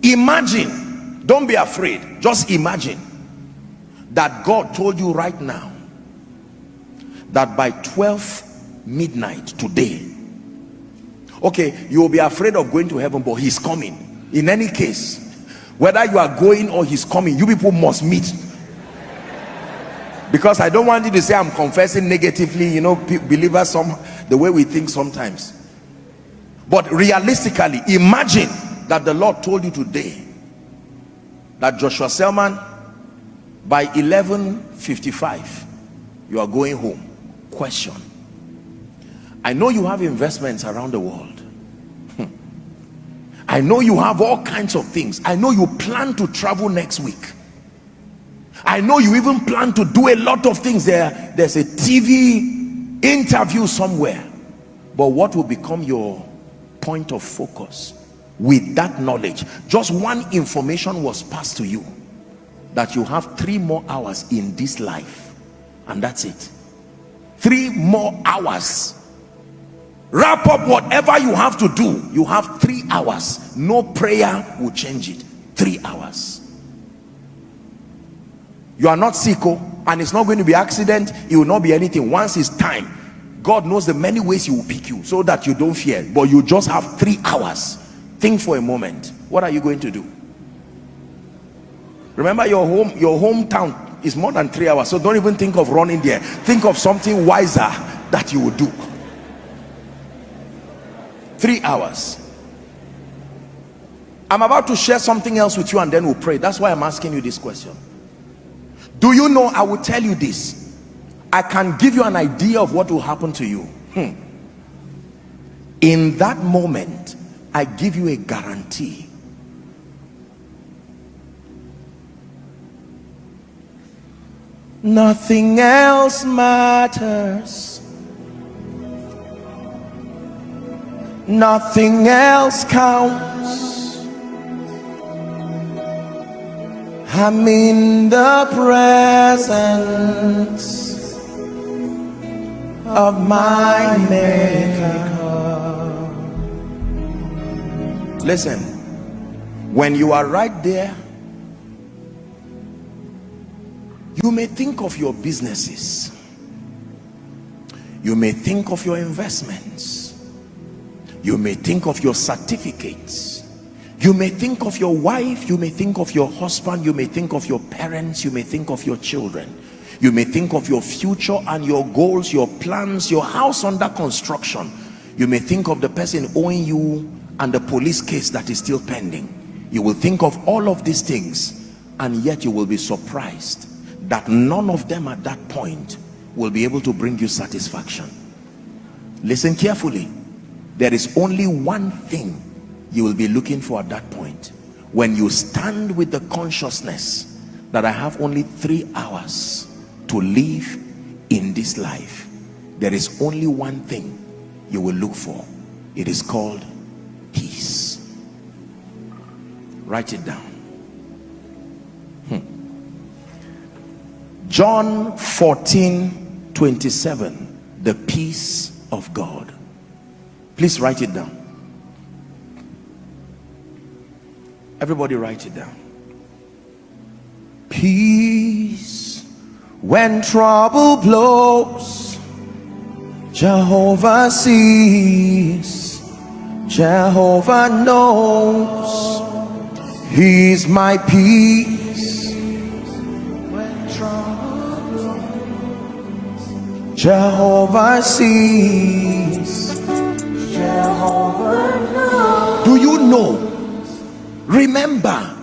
Imagine, don't be afraid, just imagine that God told you right now that by 12 midnight today, okay, you will be afraid of going to heaven, but he's coming. In any case, whether you are going or he's coming, you people must meet. Because I don't want you to say I'm confessing negatively, you know, believers, the way we think sometimes. But realistically, imagine that the Lord told you today that Joshua Selman, by 11:55 you are going home. Question: I know you have investments around the world. I know you have all kinds of things. I know you plan to travel next week. I know you even plan to do a lot of things. There's a TV interview somewhere. But what will become your point of focus with that knowledge? Just one information was passed to you, that you have 3 more hours in this life, and that's it. 3 more hours. Wrap up whatever you have to do. You have 3 hours. No prayer will change it. 3 hours. You are not sick, and it's not going to be accident. It will not be anything. Once it's time, God knows the many ways he will pick you so that you don't fear. But you just have 3 hours. Think for a moment. What are you going to do? Remember, your hometown is more than 3 hours, so don't even think of running there. Think of something wiser that you will do. 3 hours. I'm about to share something else with you, and then we'll pray. That's why I'm asking you this question. Do you know, I will tell you this, I can give you an idea of what will happen to you. In that moment, I give you a guarantee. Nothing else matters. Nothing else counts. I'm in the presence of my Maker. Listen, when you are right there, you may think of your businesses, you may think of your investments, you may think of your certificates, you may think of your wife, you may think of your husband, you may think of your parents, you may think of your children, you may think of your future and your goals, your plans, your house under construction. You may think of the person owing you and the police case that is still pending. You will think of all of these things, and yet you will be surprised that none of them at that point will be able to bring you satisfaction. Listen carefully. There is only one thing you will be looking for at that point. When you stand with the consciousness that I have only 3 hours to live in this life, there is only one thing you will look for. It is called peace. Write it down. John 14:27, the peace of God. Please write it down. Everybody write it down. Peace when trouble blows, Jehovah sees, Jehovah knows. He's my peace when trouble blows, Jehovah sees, Jehovah knows. Do you know? Remember,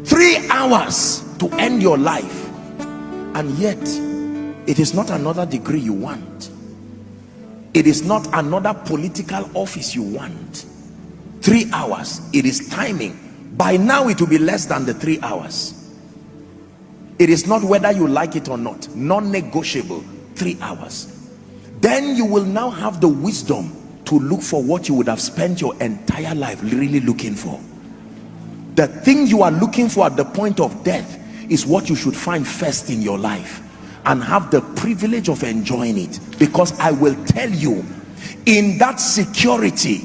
3 hours to end your life, and yet it is not another degree you want. It is not another political office you want. 3 hours, it is timing. By now it will be less than the 3 hours. It is not whether you like it or not, non-negotiable. 3 hours. Then you will now have the wisdom to look for what you would have spent your entire life really looking for. The thing you are looking for at the point of death is what you should find first in your life and have the privilege of enjoying it. Because I will tell you, in that security,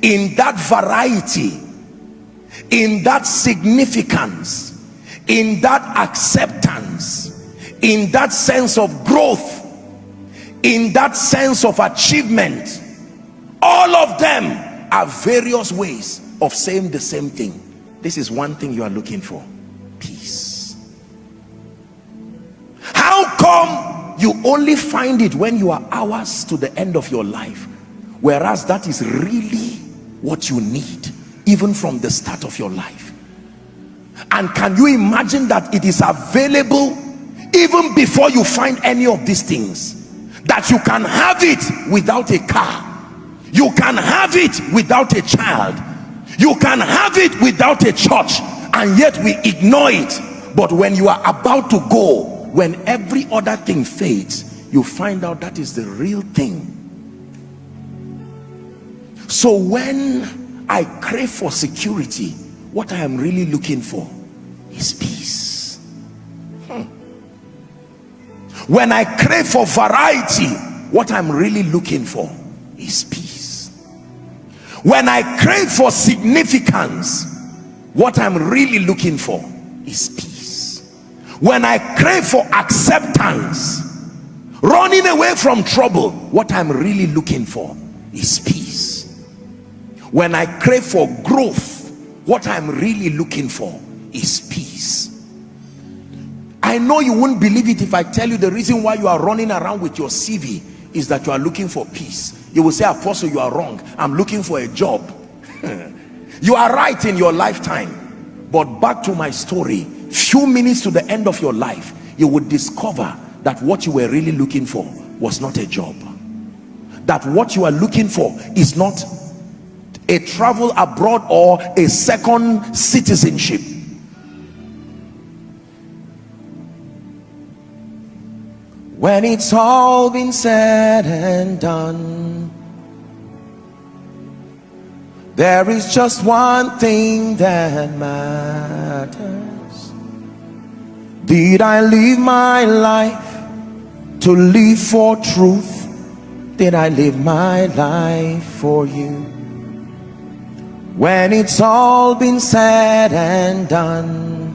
in that variety, in that significance, in that acceptance, in that sense of growth, in that sense of achievement. All of them are various ways of saying the same thing. This is one thing you are looking for: peace. How come you only find it when you are hours to the end of your life, whereas that is really what you need even from the start of your life? And can you imagine that it is available even before you find any of these things? That you can have it without a car, you can have it without a child, you can have it without a church, and yet we ignore it. But when you are about to go, when every other thing fades, you find out that is the real thing. So when I crave for security, what I am really looking for is peace. When I crave for variety, what I'm really looking for is peace. When I crave for significance, what I'm really looking for is peace. When I crave for acceptance, running away from trouble, what I'm really looking for is peace. When I crave for growth, what I'm really looking for is peace. I know you won't believe it if I tell you the reason why you are running around with your CV is that you are looking for peace. You will say, Apostle, you are wrong. I'm looking for a job. You are right in your lifetime. But back to my story, few minutes to the end of your life, you would discover that what you were really looking for was not a job. That what you are looking for is not a travel abroad or a second citizenship. When it's all been said and done, there is just one thing that matters. Did I live my life to live for truth? Did I live my life for you? When it's all been said and done,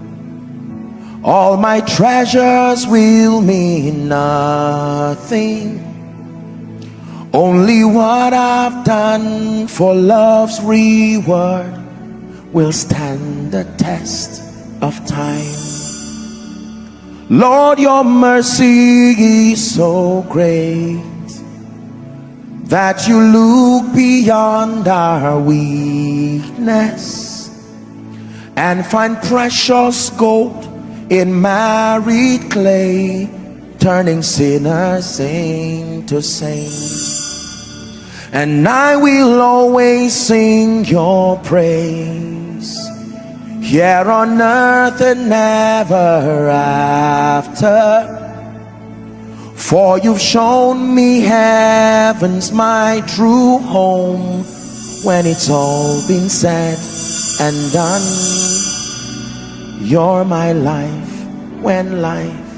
all my treasures will mean nothing. Only what I've done for love's reward will stand the test of time. Lord, your mercy is so great that you look beyond our weakness and find precious gold in married clay, turning sinners into saints. And I will always sing your praise here on earth and never after. For you've shown me heaven's my true home. When it's all been said and done, you're my life when life